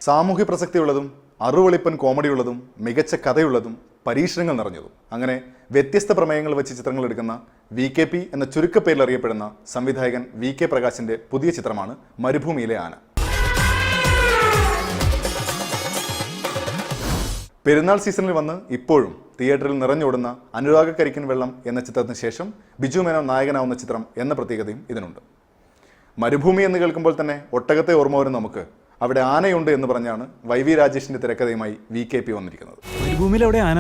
സാമൂഹ്യ പ്രസക്തിയുള്ളതും അറുവെളിപ്പൻ കോമഡിയുള്ളതും മികച്ച കഥയുള്ളതും പരീക്ഷണങ്ങൾ നിറഞ്ഞതും അങ്ങനെ വ്യത്യസ്ത പ്രമേയങ്ങൾ വെച്ച് ചിത്രങ്ങൾ എടുക്കുന്ന VKP എന്ന ചുരുക്കപ്പേരിൽ അറിയപ്പെടുന്ന സംവിധായകൻ VK പ്രകാശിന്റെ പുതിയ ചിത്രമാണ് മരുഭൂമിയിലെ ആന. പെരുന്നാൾ സീസണിൽ വന്ന് ഇപ്പോഴും തിയേറ്ററിൽ നിറഞ്ഞോടുന്ന അനുരാഗ കരിക്കിൻ വെള്ളം എന്ന ചിത്രത്തിന് ശേഷം ബിജു മേനോൻ നായകനാവുന്ന ചിത്രം എന്ന പ്രത്യേകതയും ഇതിനുണ്ട്. മരുഭൂമി എന്ന് കേൾക്കുമ്പോൾ തന്നെ ഒട്ടകത്തെ ഓർമ്മ വരും നമുക്ക്. അവിടെ ആനയുണ്ട് എന്ന് പറഞ്ഞാണ് YV രാജേഷിന്റെ തിരക്കഥയുമായി VKP വന്നിരിക്കുന്നത്. മരുഭൂമിയിൽ അവിടെ ആന.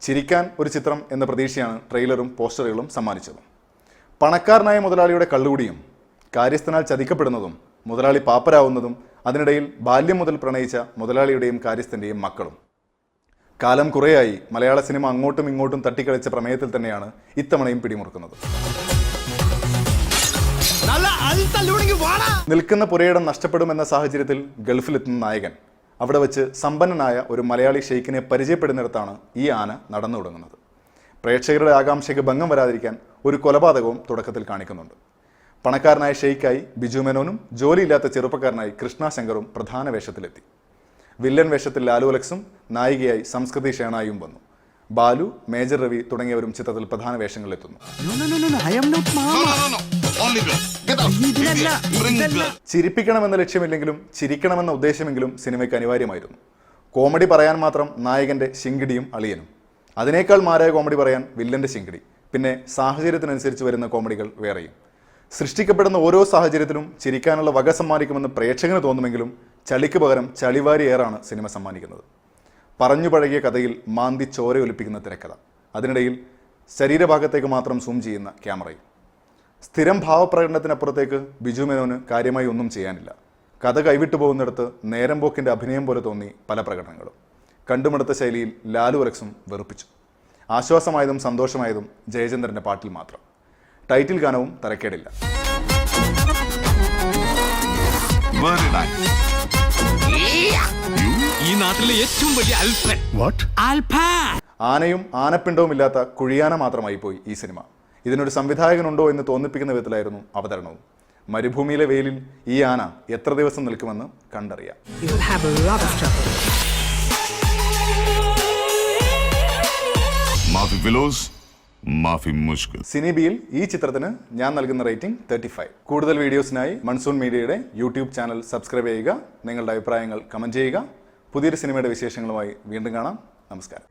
ചിരിക്കാൻ ഒരു ചിത്രം എന്ന പ്രതീക്ഷയാണ് ട്രെയിലറും പോസ്റ്ററുകളും സമ്മാനിച്ചത്. പണക്കാരനായ മുതലാളിയുടെ കള്ളുകൂടിയും കാര്യസ്ഥനാൽ ചതിക്കപ്പെടുന്നതും മുതലാളി പാപ്പരാവുന്നതും അതിനിടയിൽ ബാല്യം മുതൽ പ്രണയിച്ച മുതലാളിയുടെയും കാര്യസ്ഥന്റെയും മക്കളും. കാലം കുറേയായി മലയാള സിനിമ അങ്ങോട്ടും ഇങ്ങോട്ടും തട്ടിക്കളിച്ച പ്രമേയത്തിൽ തന്നെയാണ് ഇത്തവണയും പിടിമുറുക്കുന്നത്. നിൽക്കുന്ന പുരയിടം നഷ്ടപ്പെടുമെന്ന സാഹചര്യത്തിൽ ഗൾഫിലെത്തുന്ന നായകൻ അവിടെ വെച്ച് സമ്പന്നനായ ഒരു മലയാളി ഷെയ്ഖിനെ പരിചയപ്പെടുന്നിടത്താണ് ഈ ആന നടന്നു തുടങ്ങുന്നത്. പ്രേക്ഷകരുടെ ആകാംക്ഷയ്ക്ക് ഭംഗം വരാതിരിക്കാൻ ഒരു കൊലപാതകവും തുടക്കത്തിൽ കാണിക്കുന്നുണ്ട്. പണക്കാരനായ ഷെയ്ഖായി ബിജു മേനോനും ജോലിയില്ലാത്ത ചെറുപ്പക്കാരനായി കൃഷ്ണ ശങ്കറും പ്രധാന വേഷത്തിലെത്തി. വില്ലൻ വേഷത്തിൽ ലാലു അലക്സും നായികയായി സംസ്കൃതി ഷേണായും വന്നു. ബാലു, മേജർ രവി തുടങ്ങിയവരും ചിത്രത്തിൽ പ്രധാന വേഷങ്ങളിലെത്തുന്നു. ചിരിപ്പിക്കണമെന്ന ലക്ഷ്യമില്ലെങ്കിലും ചിരിക്കണമെന്ന ഉദ്ദേശമെങ്കിലും സിനിമയ്ക്ക് അനിവാര്യമായിരുന്നു. കോമഡി പറയാൻ മാത്രം നായകന്റെ ശിങ്കിടിയും അളിയനും, അതിനേക്കാൾ മാരായ കോമഡി പറയാൻ വില്ലന്റെ ശിങ്കിടി, പിന്നെ സാഹചര്യത്തിനനുസരിച്ച് വരുന്ന കോമഡികൾ വേറെയും. സൃഷ്ടിക്കപ്പെടുന്ന ഓരോ സാഹചര്യത്തിലും ചിരിക്കാനുള്ള വക സമ്മാനിക്കുമെന്ന് പ്രേക്ഷകന് തോന്നുമെങ്കിലും ചളിക്ക് പകരം ചളിവാരി ഏറാണ് സിനിമ സമ്മാനിക്കുന്നത്. പറഞ്ഞു പഴകിയ കഥയിൽ മാന്തി ചോരയൊലിപ്പിക്കുന്ന തിരക്കഥ, അതിനിടയിൽ ശരീരഭാഗത്തേക്ക് മാത്രം സൂം ചെയ്യുന്ന ക്യാമറയും. സ്ഥിരം ഭാവപ്രകടനത്തിനപ്പുറത്തേക്ക് ബിജു മേനോന് കാര്യമായി ഒന്നും ചെയ്യാനില്ല. കഥ കൈവിട്ടു പോകുന്നിടത്ത് നേരം പോക്കിൻ്റെ അഭിനയം പോലെ തോന്നി പല പ്രകടനങ്ങളും. കണ്ടുമടുത്ത ശൈലിയിൽ ലാലു അലക്സും വെറുപ്പിച്ചു. ആശ്വാസമായതും സന്തോഷമായതും ജയചന്ദ്രൻ്റെ പാട്ടിൽ മാത്രം. ടൈറ്റിൽ ഗാനവും തരക്കേടില്ല. ഈ നാട്ടിലെ ഏറ്റവും വലിയ ആനയും ആനപ്പിണ്ടവും ഇല്ലാത്ത കുഴിയാന മാത്രമായി പോയി ഈ സിനിമ. ഇതിനൊരു സംവിധായകനുണ്ടോ എന്ന് തോന്നിപ്പിക്കുന്ന വിധത്തിലായിരുന്നു അവതരണവും. മരുഭൂമിയിലെ വെയിലിൽ ഈ ആന എത്ര ദിവസം നിൽക്കുമെന്ന് കണ്ടറിയാം. സിനിബിയിൽ ഈ ചിത്രത്തിന് ഞാൻ നൽകുന്ന റേറ്റിംഗ് 35. കൂടുതൽ വീഡിയോസിനായി മൺസൂൺ മീഡിയയുടെ യൂട്യൂബ് ചാനൽ സബ്സ്ക്രൈബ് ചെയ്യുക. നിങ്ങളുടെ അഭിപ്രായങ്ങൾ കമന്റ് ചെയ്യുക. പുതിയൊരു സിനിമയുടെ വിശേഷങ്ങളുമായി വീണ്ടും കാണാം. നമസ്കാരം.